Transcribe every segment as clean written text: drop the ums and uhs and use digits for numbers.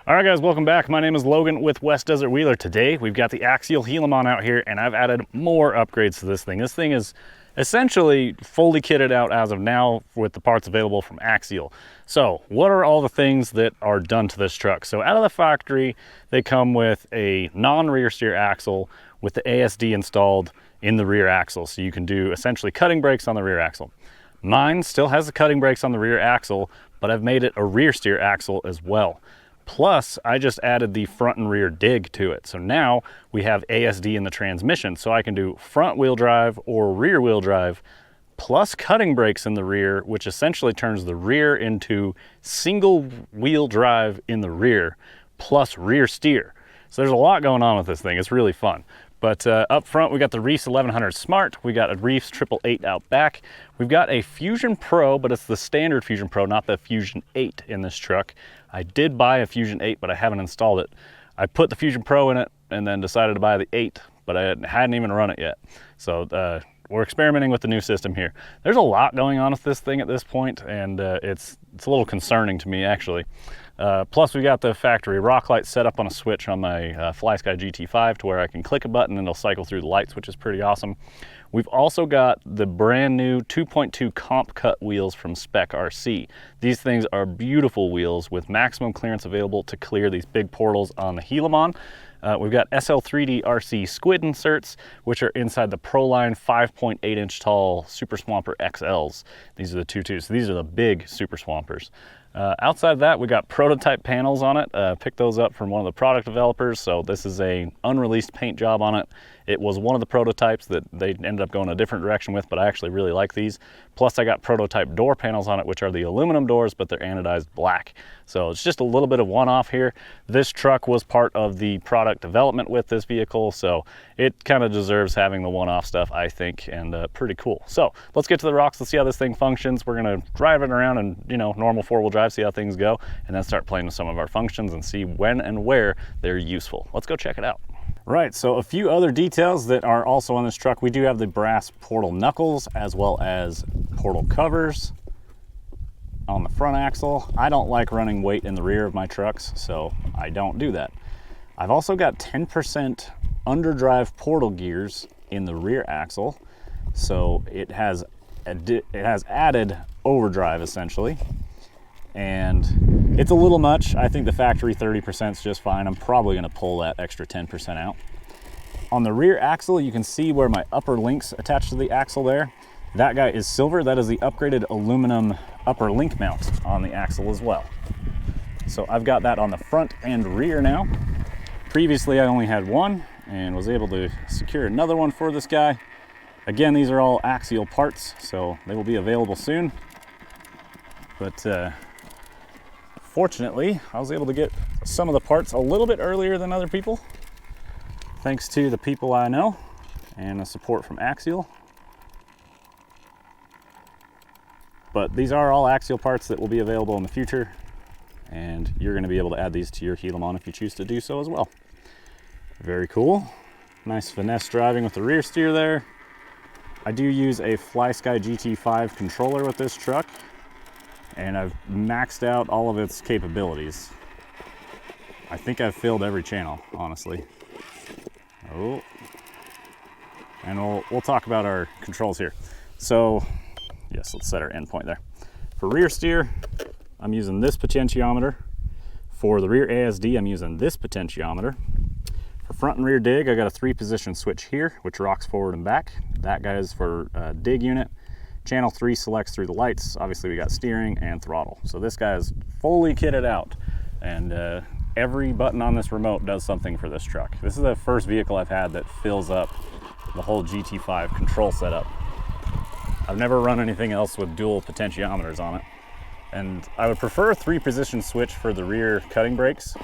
All right, guys, welcome back. My name is Logan with West Desert Wheeler. Today, we've got the Axial Gilamon out here, and I've added more upgrades to this thing. This thing is essentially fully kitted out as of now with the parts available from Axial. So, what are all the things that are done to this truck? So, out of the factory, they come with a non-rear steer axle with the ASD installed in the rear axle. So, you can do essentially cutting brakes on the rear axle. Mine still has the cutting brakes on the rear axle, but I've made it a rear steer axle as well. Plus, I just added the front and rear dig to it. So now we have ASD in the transmission. So I can do front wheel drive or rear wheel drive, plus cutting brakes in the rear, which essentially turns the rear into single wheel drive in the rear, plus rear steer. So there's a lot going on with this thing. It's really fun. But up front, we got the Reefs 1100 Smart. We got a Reefs 888 out back. We've got a Fusion Pro, but it's the standard Fusion Pro, not the Fusion 8 in this truck. I did buy a Fusion 8, but I haven't installed it. I put the Fusion Pro in it and then decided to buy the 8, but I hadn't even run it yet. So we're experimenting with the new system here. There's a lot going on with this thing at this point, and it's a little concerning to me, actually. Plus, we got the factory rock light set up on a switch on my FlySky GT5 to where I can click a button and it'll cycle through the lights, which is pretty awesome. We've also got the brand new 2.2 comp cut wheels from Spec RC. These things are beautiful wheels with maximum clearance available to clear these big portals on the Gilamon. We've got SL3D RC squid inserts, which are inside the Proline 5.8 inch tall Super Swamper XLs. These are the 2.2s. So these are the big Super Swampers. Outside of that, we got prototype panels on it. Picked those up from one of the product developers. So this is a unreleased paint job on it. It was one of the prototypes that they ended up going a different direction with, but I actually really like these. Plus I got prototype door panels on it, which are the aluminum doors, but they're anodized black. So it's just a little bit of one-off here. This truck was part of the product development with this vehicle, so it kind of deserves having the one-off stuff, I think, and pretty cool. So let's get to the rocks. Let's see how this thing functions. We're gonna drive it around and, normal four-wheel drive, see how things go, and then start playing with some of our functions and see when and where they're useful. Let's go check it out. Right, so a few other details that are also on this truck. We do have the brass portal knuckles as well as portal covers on the front axle. I don't like running weight in the rear of my trucks, so I don't do that. I've also got 10% underdrive portal gears in the rear axle, so it has added overdrive essentially. And it's a little much. I think the factory 30% is just fine. I'm probably going to pull that extra 10% out. On the rear axle, you can see where my upper links attached to the axle there. That guy is silver. That is the upgraded aluminum upper link mount on the axle as well. So I've got that on the front and rear now. Previously, I only had one and was able to secure another one for this guy. Again, these are all Axial parts, so they will be available soon. But fortunately, I was able to get some of the parts a little bit earlier than other people, thanks to the people I know and the support from Axial. But these are all Axial parts that will be available in the future, and you're going to be able to add these to your Gilamon if you choose to do so as well. Very cool. Nice finesse driving with the rear steer there. I do use a FlySky GT5 controller with this truck, and I've maxed out all of its capabilities. I think I've filled every channel, honestly. Oh, and we'll talk about our controls here. So, yes, let's set our endpoint there. For rear steer, I'm using this potentiometer. For the rear ASD, I'm using this potentiometer. For front and rear dig, I got a 3-position switch here, which rocks forward and back. That guy is for dig unit. Channel 3 selects through the lights. Obviously we got steering and throttle. So this guy is fully kitted out, and every button on this remote does something for this truck. This is the first vehicle I've had that fills up the whole GT5 control setup. I've never run anything else with dual potentiometers on it. And I would prefer a 3-position switch for the rear cutting brakes.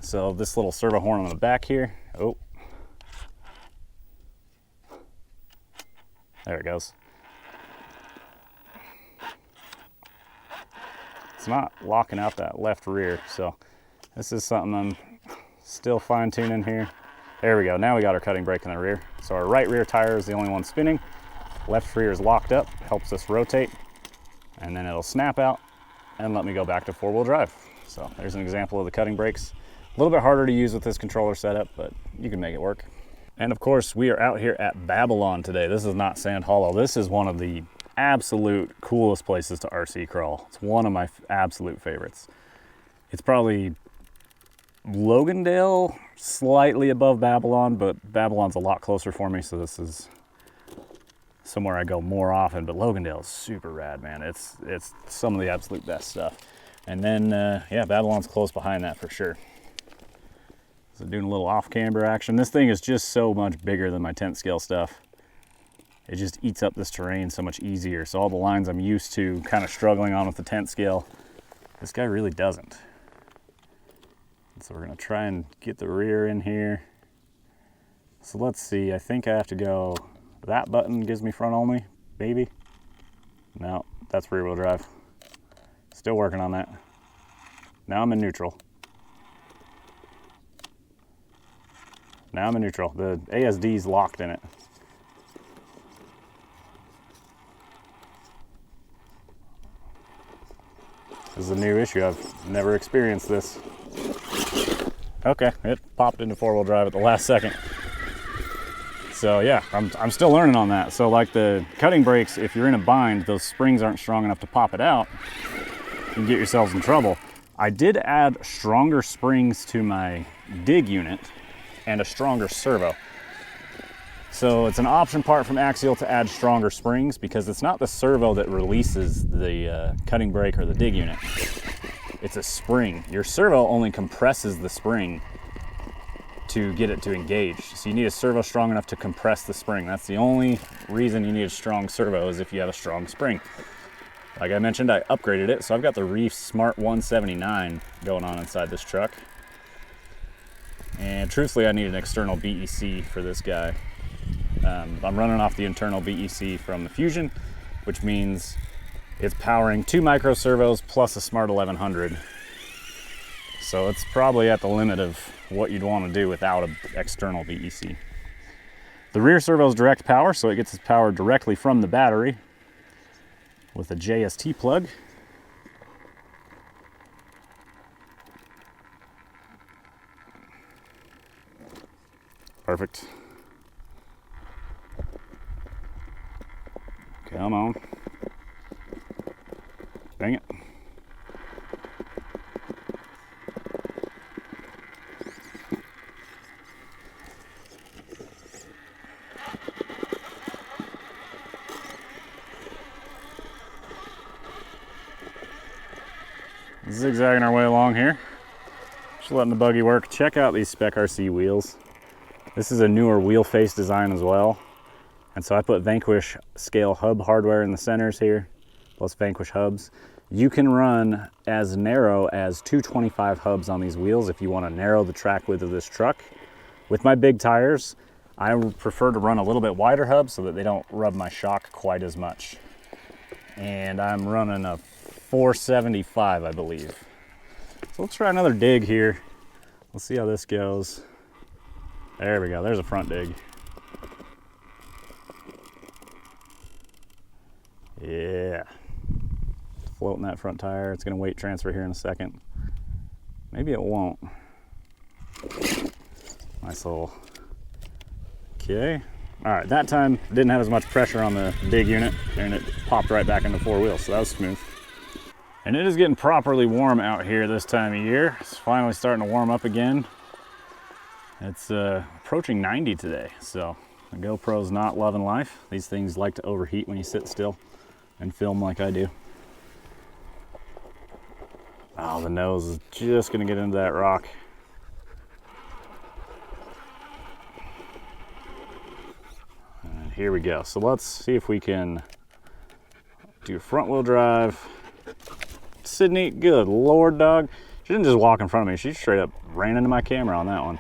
So this little servo horn on the back here. Oh, there it goes. It's not locking out that left rear, so this is something I'm still fine-tuning here. There we go. Now we got our cutting brake in the rear. So our right rear tire is the only one spinning. Left rear is locked up, helps us rotate, and then it'll snap out and let me go back to 4-wheel drive. So there's an example of the cutting brakes. A little bit harder to use with this controller setup, but you can make it work. And of course, we are out here at Babylon today. This is not Sand Hollow. This is one of the absolute coolest places to RC crawl. It's one of my absolute favorites. It's probably Logandale, slightly above Babylon, but Babylon's a lot closer for me, so this is somewhere I go more often. But Logandale is super rad, man. It's some of the absolute best stuff. And then, yeah, Babylon's close behind that for sure. So doing a little off-camber action. This thing is just so much bigger than my tent scale stuff. It just eats up this terrain so much easier. So all the lines I'm used to kind of struggling on with the tent scale, this guy really doesn't. So we're gonna try and get the rear in here. So let's see, I think I have to go, that button gives me front only, maybe? No, that's rear wheel drive. Still working on that. Now I'm in neutral. Now I'm in neutral. The ASD's locked in it. This is a new issue. I've never experienced this. Okay, it popped into four-wheel drive at the last second. So yeah, I'm still learning on that. So like the cutting brakes, if you're in a bind, those springs aren't strong enough to pop it out. You can get yourselves in trouble. I did add stronger springs to my dig unit and a stronger servo. So it's an option part from Axial to add stronger springs because it's not the servo that releases the cutting brake or the dig unit. It's a spring. Your servo only compresses the spring to get it to engage. So you need a servo strong enough to compress the spring. That's the only reason you need a strong servo, is if you have a strong spring. Like I mentioned, I upgraded it. So I've got the Reef Smart 179 going on inside this truck. And truthfully, I need an external BEC for this guy. I'm running off the internal BEC from the Fusion, which means it's powering 2 micro servos plus a Smart 1100. So it's probably at the limit of what you'd want to do without an external BEC. The rear servo is direct power, so it gets its power directly from the battery with a JST plug. Perfect. Come on. Dang it. Zigzagging our way along here. Just letting the buggy work. Check out these Spec RC wheels. This is a newer wheel face design as well. And so I put Vanquish scale hub hardware in the centers here, plus Vanquish hubs. You can run as narrow as 225 hubs on these wheels if you want to narrow the track width of this truck. With my big tires, I prefer to run a little bit wider hubs so that they don't rub my shock quite as much. And I'm running a 475, I believe. So let's try another dig here. Let's see how this goes. There we go, there's a front dig. Yeah, floating that front tire. It's gonna weight transfer here in a second. Maybe it won't. Nice little, okay. All right, that time didn't have as much pressure on the dig unit and it popped right back into four wheels, so that was smooth. And it is getting properly warm out here this time of year. It's finally starting to warm up again. It's approaching 90 today, so the GoPro's not loving life. These things like to overheat when you sit still and film like I do. Oh, the nose is just gonna get into that rock. And here we go. So let's see if we can do front wheel drive. Sydney, good Lord, dog. She didn't just walk in front of me. She straight up ran into my camera on that one.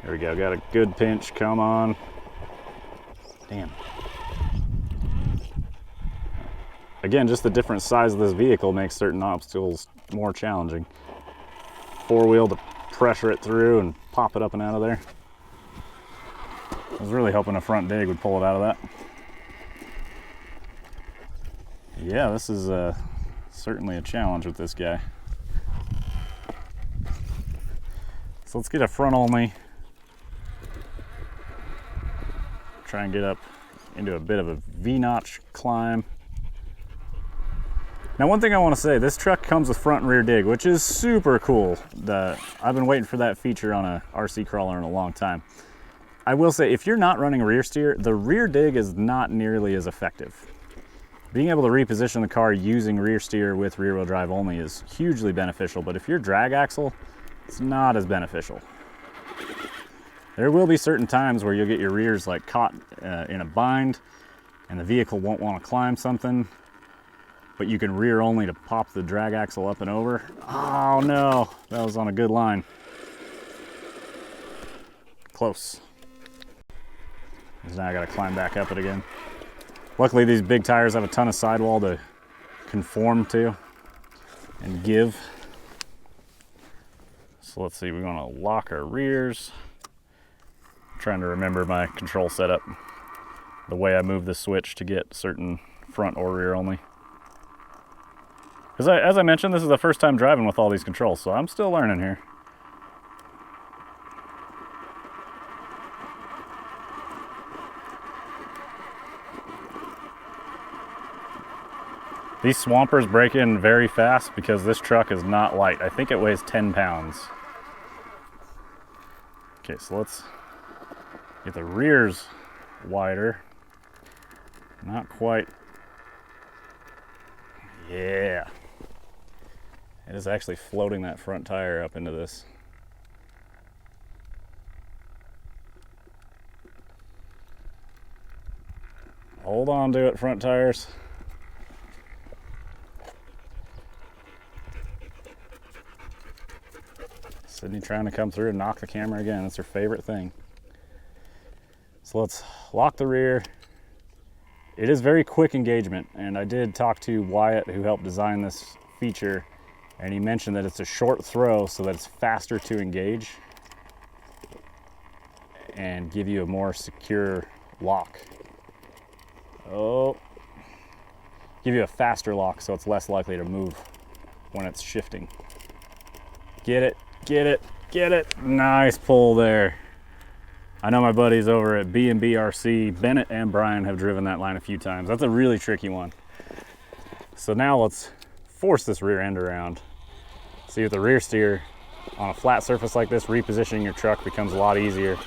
There we go, got a good pinch, come on. Damn. Again, just the different size of this vehicle makes certain obstacles more challenging. Four wheel to pressure it through and pop it up and out of there. I was really hoping a front dig would pull it out of that. Yeah, this is certainly a challenge with this guy. So let's get a front only. Try and get up into a bit of a V-notch climb. Now, one thing I want to say, this truck comes with front and rear dig, which is super cool. I've been waiting for that feature on a RC crawler in a long time. I will say, if you're not running rear steer, the rear dig is not nearly as effective. Being able to reposition the car using rear steer with rear wheel drive only is hugely beneficial, but if you're drag axle, it's not as beneficial. There will be certain times where you'll get your rears like caught in a bind and the vehicle won't want to climb something, but you can rear only to pop the drag axle up and over. Oh no, that was on a good line. Close. Because now I gotta climb back up it again. Luckily these big tires have a ton of sidewall to conform to and give. So let's see, we're gonna lock our rears. I'm trying to remember my control setup, the way I move the switch to get certain front or rear only. Because as I mentioned, this is the first time driving with all these controls, so I'm still learning here. These swampers break in very fast because this truck is not light. I think it weighs 10 pounds. Okay, so let's get the rears wider. Not quite. Yeah. It is actually floating that front tire up into this. Hold on to it, front tires. Sydney trying to come through and knock the camera again. That's her favorite thing. So let's lock the rear. It is very quick engagement, and I did talk to Wyatt, who helped design this feature, and he mentioned that it's a short throw so that it's faster to engage and give you a more secure lock. Oh, give you a faster lock so it's less likely to move when it's shifting. Get it. Get it, get it. Nice pull there. I know my buddies over at B&B RC, Bennett and Brian, have driven that line a few times. That's a really tricky one. So now let's force this rear end around. See, with the rear steer on a flat surface like this, repositioning your truck becomes a lot easier.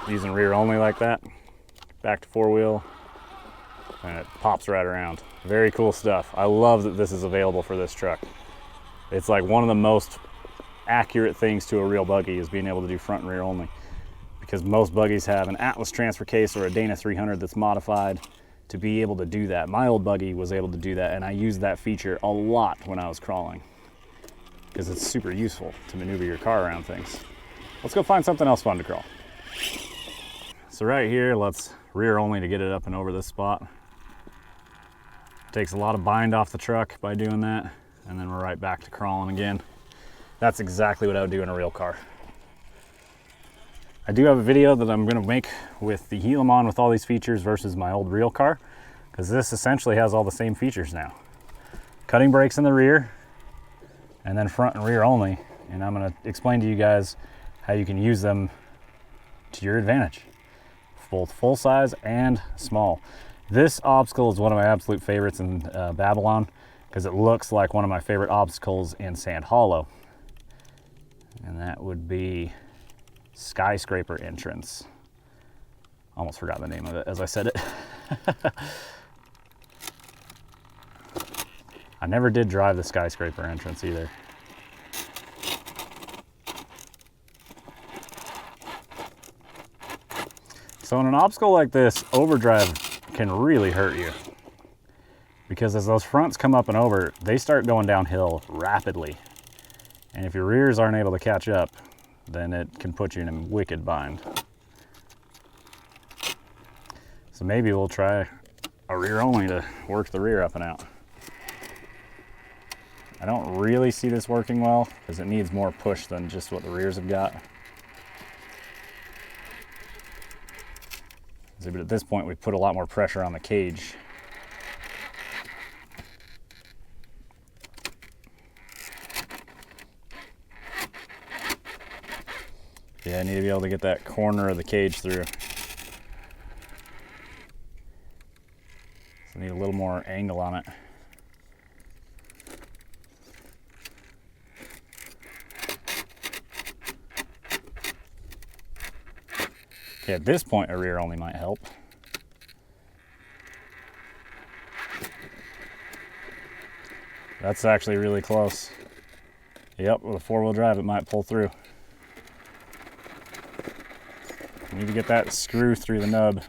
Using rear only like that, back to four wheel, and it pops right around. Very cool stuff. I love that this is available for this truck. It's like one of the most accurate things to a real buggy is being able to do front and rear only, because most buggies have an Atlas transfer case or a Dana 300 that's modified to be able to do that. My old buggy was able to do that, and I used that feature a lot when I was crawling because it's super useful to maneuver your car around things. Let's go find something else fun to crawl. So right here, let's rear only to get it up and over this spot. Takes a lot of bind off the truck by doing that. And then we're right back to crawling again. That's exactly what I would do in a real car. I do have a video that I'm gonna make with the Gilamon with all these features versus my old real car, because this essentially has all the same features now. Cutting brakes in the rear, and then front and rear only. And I'm gonna explain to you guys how you can use them to your advantage, both full size and small. This obstacle is one of my absolute favorites in Babylon, because it looks like one of my favorite obstacles in Sand Hollow. And that would be Skyscraper Entrance. Almost forgot the name of it as I said it. I never did drive the Skyscraper Entrance either. So in an obstacle like this, overdrive can really hurt you, because as those fronts come up and over, they start going downhill rapidly. And if your rears aren't able to catch up, then it can put you in a wicked bind. So maybe we'll try a rear only to work the rear up and out. I don't really see this working well because it needs more push than just what the rears have got. See, but at this point, we put a lot more pressure on the cage Yeah, I need to be able to get that corner of the cage through. So I need a little more angle on it. Okay, at this point, a rear only might help. That's actually really close. Yep, with a four-wheel drive, it might pull through. Need to get that screw through the nub.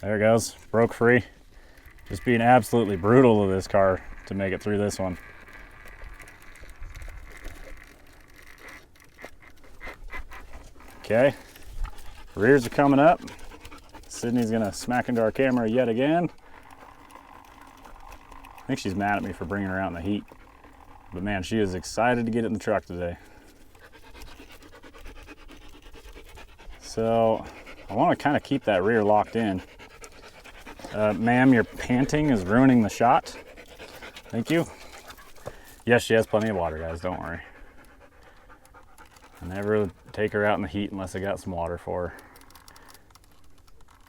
There it goes, broke free. Just being absolutely brutal to this car to make it through this one. Okay, rears are coming up. Sydney's gonna smack into our camera yet again. I think she's mad at me for bringing her out in the heat. But man, she is excited to get in the truck today. So I want to kind of keep that rear locked in. Ma'am, your panting is ruining the shot. Thank you. Yes, she has plenty of water, guys, don't worry. I never take her out in the heat unless I got some water for her.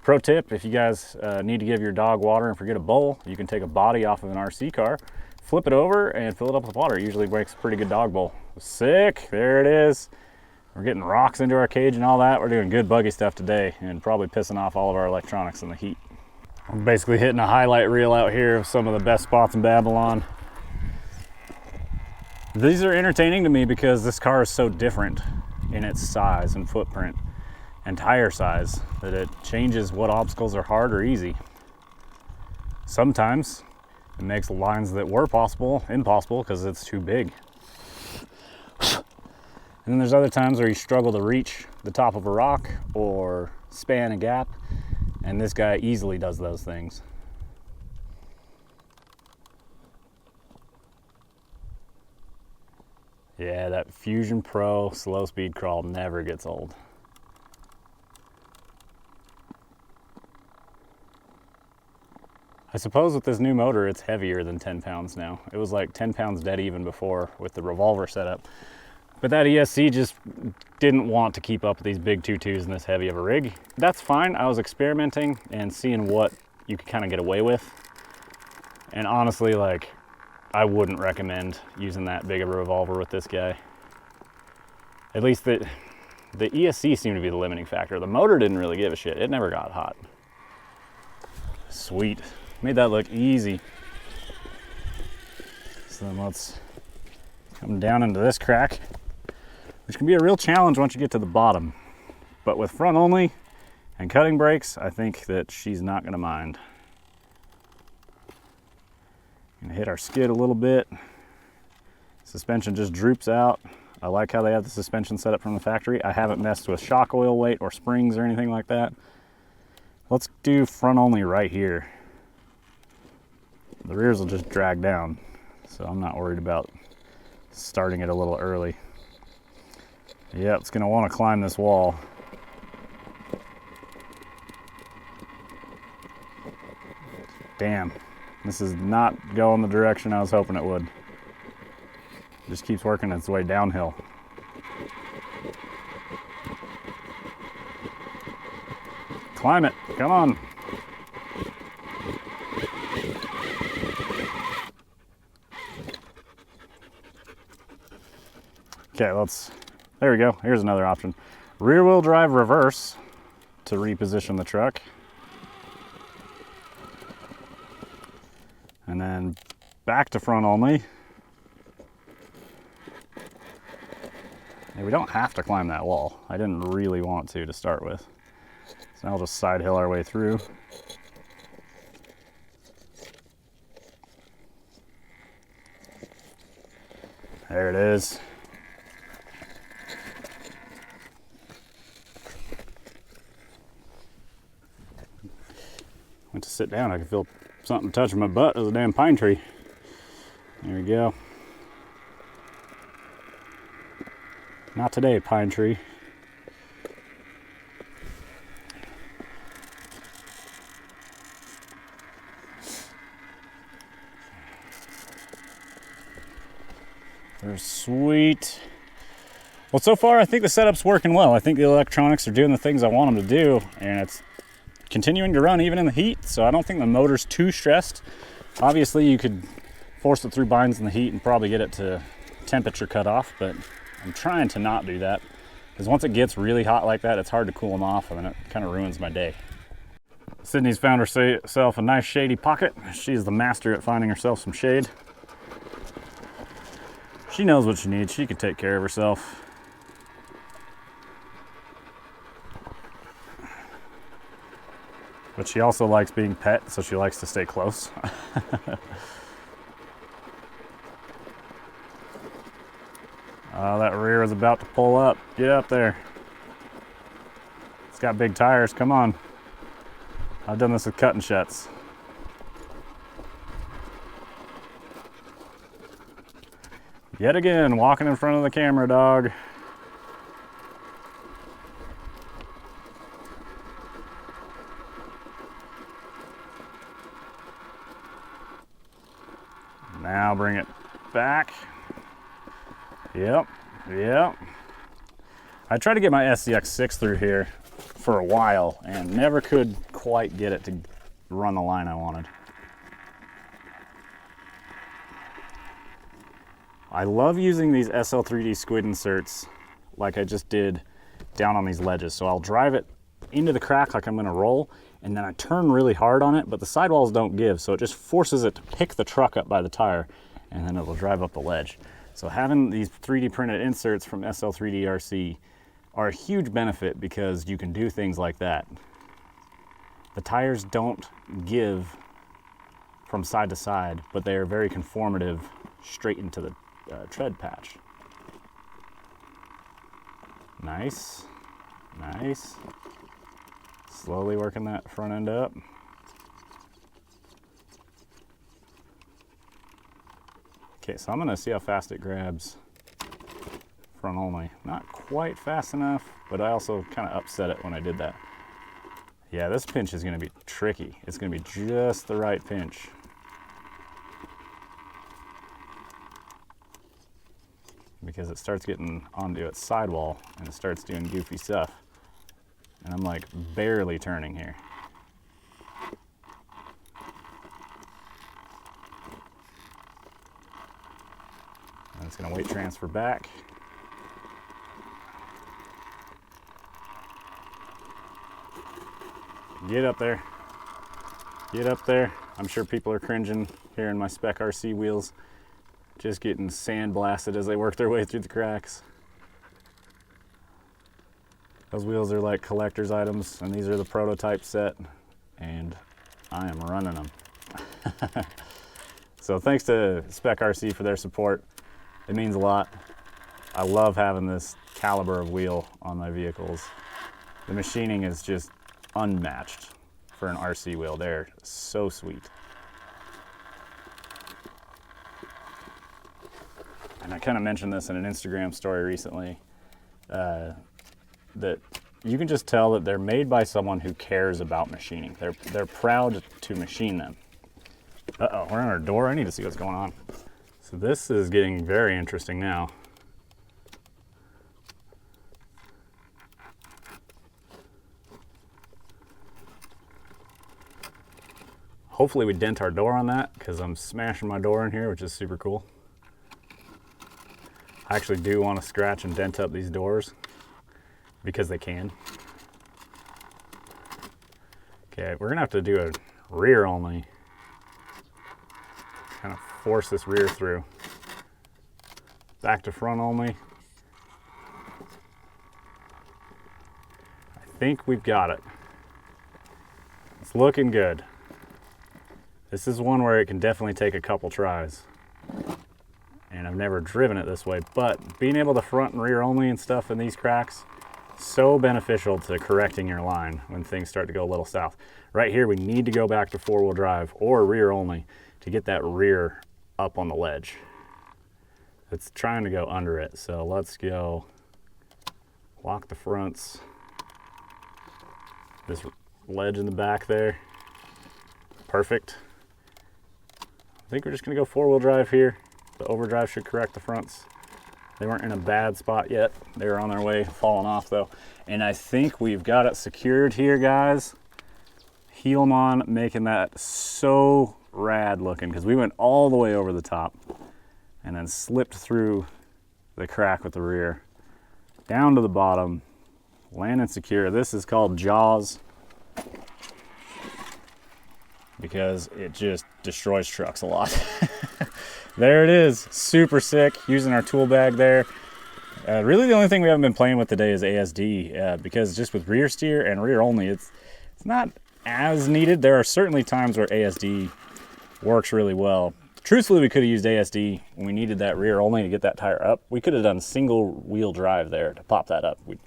Pro tip, if you guys need to give your dog water and forget a bowl, you can take a body off of an RC car, flip it over, and fill it up with water. It usually makes a pretty good dog bowl. Sick, there it is. We're getting rocks into our cage and all that. We're doing good buggy stuff today and probably pissing off all of our electronics in the heat. I'm basically hitting a highlight reel out here of some of the best spots in Babylon. These are entertaining to me because this car is so different in its size and footprint and tire size that it changes what obstacles are hard or easy. Sometimes it makes lines that were possible impossible because it's too big. And then there's other times where you struggle to reach the top of a rock or span a gap, and this guy easily does those things. Yeah, that Fusion Pro slow speed crawl never gets old. I suppose with this new motor, it's heavier than 10 pounds now. It was like 10 pounds dead even before with the revolver setup. But that ESC just didn't want to keep up with these big 2.2s in this heavy of a rig. That's fine. I was experimenting and seeing what you could kind of get away with. And honestly, like, I wouldn't recommend using that big of a revolver with this guy. At least the ESC seemed to be the limiting factor. The motor didn't really give a shit. It never got hot. Sweet. Made that look easy. So then let's come down into this crack, which can be a real challenge once you get to the bottom. But with front only and cutting brakes, I think that she's not gonna mind. Gonna hit our skid a little bit. Suspension just droops out. I like how they have the suspension set up from the factory. I haven't messed with shock oil weight or springs or anything like that. Let's do front only right here. The rears will just drag down, so I'm not worried about starting it a little early. Yeah, it's gonna wanna climb this wall. Damn. This is not going the direction I was hoping it would. It just keeps working its way downhill. Climb it, come on. Okay, there we go. Here's another option. Rear wheel drive reverse to reposition the truck. And then back to front only. And we don't have to climb that wall. I didn't really want to start with. So now we'll just side hill our way through. There it is. Went to sit down, I could feel something touching my butt. It was a damn pine tree. There we go. Not today, pine tree. They're sweet. Well, so far I think the setup's working well. I think the electronics are doing the things I want them to do, and it's continuing to run even in the heat, so I don't think the motor's too stressed. Obviously you could force it through binds in the heat and probably get it to temperature cut off, but I'm trying to not do that, because once it gets really hot like that, it's hard to cool them off, and then it kind of ruins my day. Sydney's found herself a nice shady pocket. She's the master at finding herself some shade. She knows what she needs. She can take care of herself. But she also likes being pet, so she likes to stay close. Oh, that rear is about to pull up. Get up there. It's got big tires. Come on. I've done this with cutting shuts. Yet again, walking in front of the camera, dog. Now bring it back. Yep, yep. I tried to get my SCX6 through here for a while and never could quite get it to run the line I wanted. I love using these SL3D squid inserts like I just did down on these ledges. So I'll drive it into the crack like I'm gonna roll, and then I turn really hard on it, but the sidewalls don't give, so it just forces it to pick the truck up by the tire, and then it'll drive up the ledge. So having these 3D printed inserts from SL3D RC are a huge benefit because you can do things like that. The tires don't give from side to side, but they are very conformative straight into the tread patch. Nice, nice. Slowly working that front end up. Okay, so I'm gonna see how fast it grabs front only. Not quite fast enough, but I also kind of upset it when I did that. Yeah, this pinch is gonna be tricky. It's gonna be just the right pinch. Because it starts getting onto its sidewall and it starts doing goofy stuff. And I'm like barely turning here. And it's gonna weight transfer back. Get up there. Get up there. I'm sure people are cringing hearing my Spec RC wheels just getting sandblasted as they work their way through the cracks. Those wheels are like collector's items, and these are the prototype set, and I am running them. So thanks to Spec RC for their support. It means a lot. I love having this caliber of wheel on my vehicles. The machining is just unmatched for an RC wheel. They're so sweet. And I kind of mentioned this in an Instagram story recently, that you can just tell that they're made by someone who cares about machining. They're proud to machine them. Uh-oh, we're on our door. I need to see what's going on. So this is getting very interesting now. Hopefully we dent our door on that, because I'm smashing my door in here, which is super cool. I actually do want to scratch and dent up these doors because they can. Okay, we're gonna have to do a rear only. Kind of force this rear through. Back to front only. I think we've got it. It's looking good. This is one where it can definitely take a couple tries. And I've never driven it this way, but being able to front and rear only and stuff in these cracks, so beneficial to correcting your line when things start to go a little south. Right here, we need to go back to four-wheel drive or rear only to get that rear up on the ledge. It's trying to go under it, so let's go lock the fronts. This ledge in the back there, perfect. I think we're just gonna go four-wheel drive here. The overdrive should correct the fronts. They weren't in a bad spot yet. They were on their way falling off though. And I think we've got it secured here, guys. Gilamon making that so rad looking, because we went all the way over the top and then slipped through the crack with the rear down to the bottom, landing secure. This is called Jaws because it just destroys trucks a lot. There it is, super sick, using our tool bag there. Really the only thing we haven't been playing with today is ASD, because just with rear steer and rear only, it's not as needed. There are certainly times where ASD works really well. Truthfully, we could have used ASD when we needed that rear only to get that tire up. We could have done single wheel drive there to pop that up. We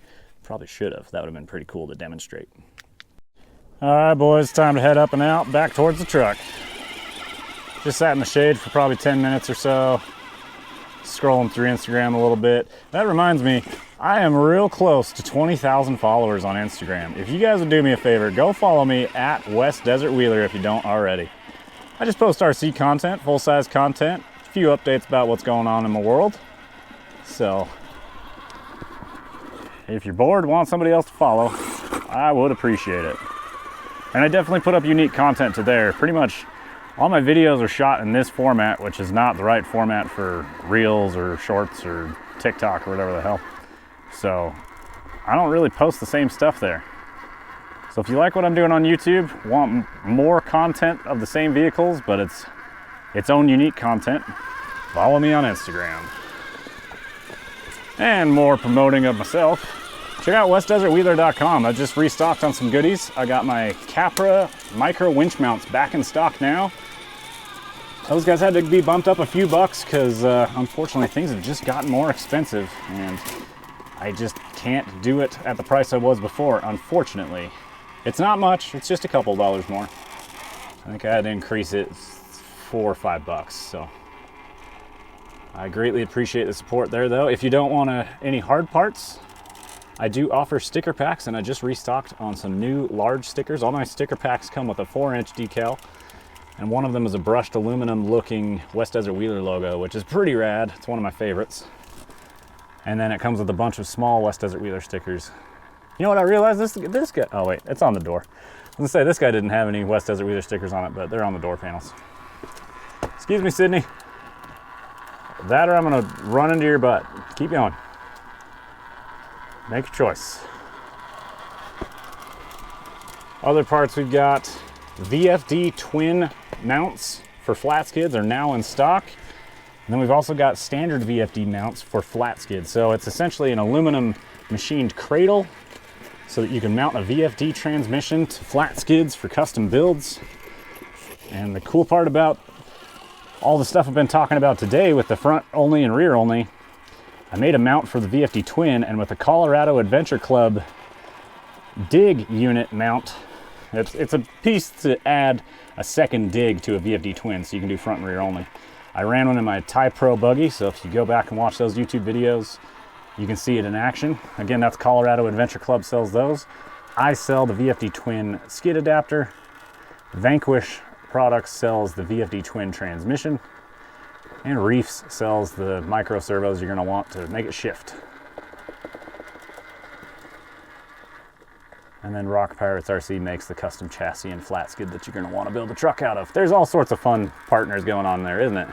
probably should have. That would have been pretty cool to demonstrate. All right, boys, time to head up and out back towards the truck. Just sat in the shade for probably 10 minutes or so, scrolling through Instagram a little bit. That reminds me, I am real close to 20,000 followers on Instagram. If you guys would do me a favor, go follow me at West Desert Wheeler if you don't already. I just post RC content, full-size content, a few updates about what's going on in the world. So if you're bored, want somebody else to follow, I would appreciate it. And I definitely put up unique content to there. Pretty much all my videos are shot in this format, which is not the right format for Reels or Shorts or TikTok or whatever the hell. So I don't really post the same stuff there. So if you like what I'm doing on YouTube, want more content of the same vehicles, but it's its own unique content, follow me on Instagram. And more promoting of myself, check out westdesertwheeler.com. I just restocked on some goodies. I got my Capra micro winch mounts back in stock now. Those guys had to be bumped up a few bucks because unfortunately things have just gotten more expensive and I just can't do it at the price I was before, unfortunately. It's not much, it's just a couple dollars more. I think I had to increase it 4 or 5 bucks, so. I greatly appreciate the support there though. If you don't want any hard parts, I do offer sticker packs, and I just restocked on some new large stickers. All my sticker packs come with a 4-inch decal, and one of them is a brushed aluminum looking West Desert Wheeler logo, which is pretty rad. It's one of my favorites. And then it comes with a bunch of small West Desert Wheeler stickers. You know what I realized? This guy, oh wait, it's on the door. I was gonna say this guy didn't have any West Desert Wheeler stickers on it, but they're on the door panels. Excuse me, Sydney. That or I'm gonna run into your butt. Keep going. Make your choice. Other parts we've got VFD twin mounts for flat skids are now in stock. And then we've also got standard VFD mounts for flat skids. So it's essentially an aluminum machined cradle so that you can mount a VFD transmission to flat skids for custom builds. And the cool part about all the stuff I've been talking about today with the front only and rear only, I made a mount for the VFD twin, and with the Colorado Adventure Club dig unit mount, it's a piece to add a second dig to a VFD twin so you can do front and rear only. I ran one in my Thai Pro buggy, so if you go back and watch those YouTube videos, you can see it in action. Again, that's Colorado Adventure Club sells those. I sell the VFD twin skid adapter. Vanquish Products sells the VFD twin transmission. And Reefs sells the micro servos you're gonna want to make it shift. And then Rock Pirates RC makes the custom chassis and flat skid that you're gonna want to build a truck out of. There's all sorts of fun partners going on there, isn't it?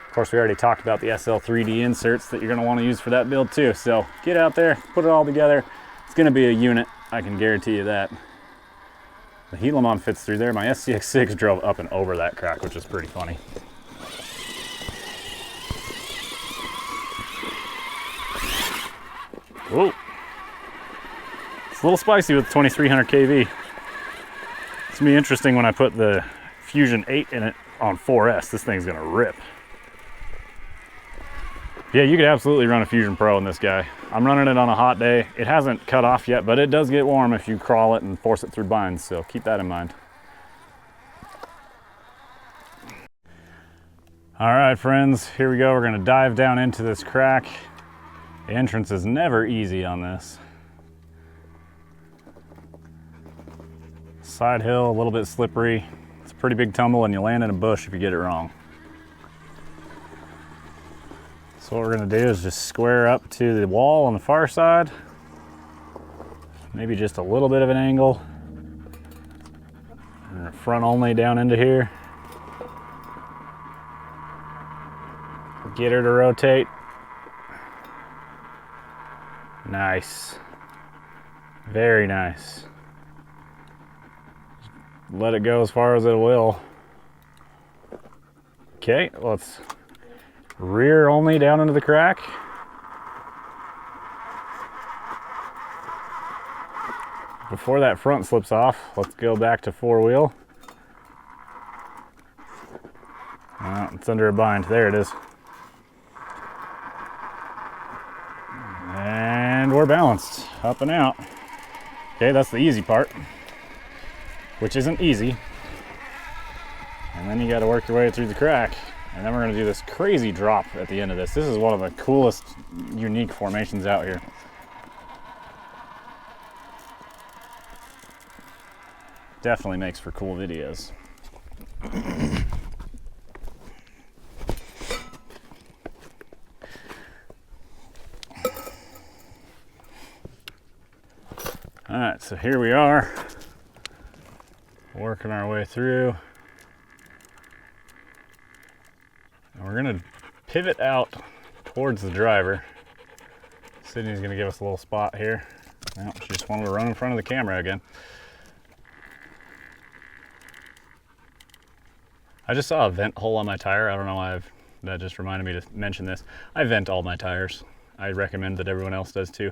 Of course, we already talked about the SL3D inserts that you're gonna want to use for that build too. So get out there, put it all together. It's gonna be a unit, I can guarantee you that. The Gilamon fits through there. My SCX6 drove up and over that crack, which is pretty funny. Whoa. It's a little spicy with 2300 kV. It's gonna be interesting when I put the Fusion 8 in it on 4S. This thing's gonna rip. Yeah, you could absolutely run a Fusion Pro in this guy. I'm running it on a hot day. It hasn't cut off yet, but it does get warm if you crawl it and force it through binds, so keep that in mind. All right, friends, here we go. We're gonna dive down into this crack. The entrance is never easy on this. Side hill, a little bit slippery. It's a pretty big tumble and you land in a bush if you get it wrong. So what we're gonna do is just square up to the wall on the far side. Maybe just a little bit of an angle. And front only down into here. Get her to rotate. Nice. Very nice. Let it go as far as it will. Okay, let's rear only down into the crack. Before that front slips off, let's go back to four-wheel. It's under a bind. There it is. And we're balanced, up and out. Okay, that's the easy part, which isn't easy. And then you got to work your way through the crack. And then we're going to do this crazy drop at the end of this. This is one of the coolest, unique formations out here. Definitely makes for cool videos. All right, so here we are, working our way through. And we're gonna pivot out towards the driver. Sydney's gonna give us a little spot here. Well, she just wanted to run in front of the camera again. I just saw a vent hole on my tire. I don't know why that just reminded me to mention this. I vent all my tires. I recommend that everyone else does too.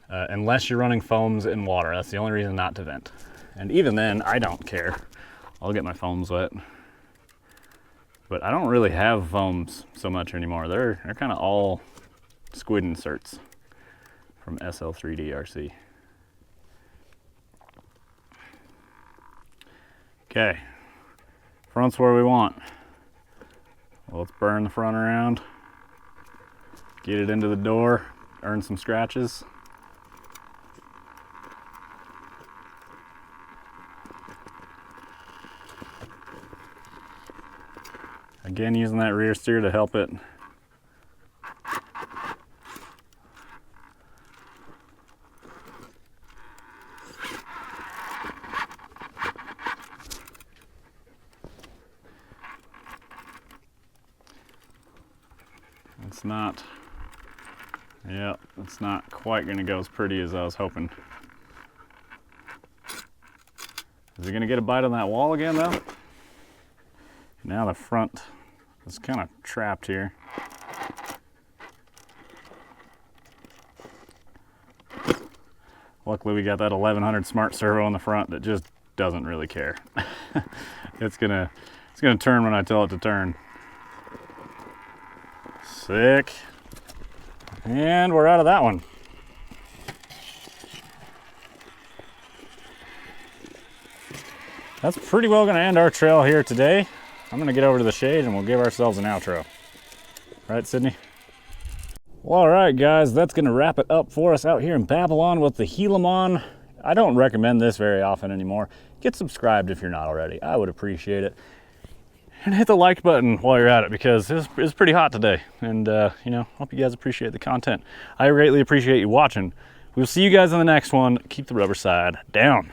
Unless you're running foams in water, that's the only reason not to vent. And even then, I don't care. I'll get my foams wet. But I don't really have foams so much anymore. They're kind of all squid inserts from SL3DRC. Okay, front's where we want. Well, let's burn the front around, get it into the door, earn some scratches. Again, using that rear steer to help it. It's not quite gonna go as pretty as I was hoping. Is it gonna get a bite on that wall again though? Now the front is kind of trapped here. Luckily we got that 1100 smart servo on the front that just doesn't really care. It's gonna turn when I tell it to turn. Sick. And we're out of that one. That's pretty well gonna end our trail here today. I'm gonna get over to the shade and we'll give ourselves an outro. Right, Sydney? Well, all right, guys, that's gonna wrap it up for us out here in Babylon with the Gilamon. I don't recommend this very often anymore. Get subscribed if you're not already. I would appreciate it. And hit the like button while you're at it because it's pretty hot today. And, you know, hope you guys appreciate the content. I greatly appreciate you watching. We'll see you guys in the next one. Keep the rubber side down.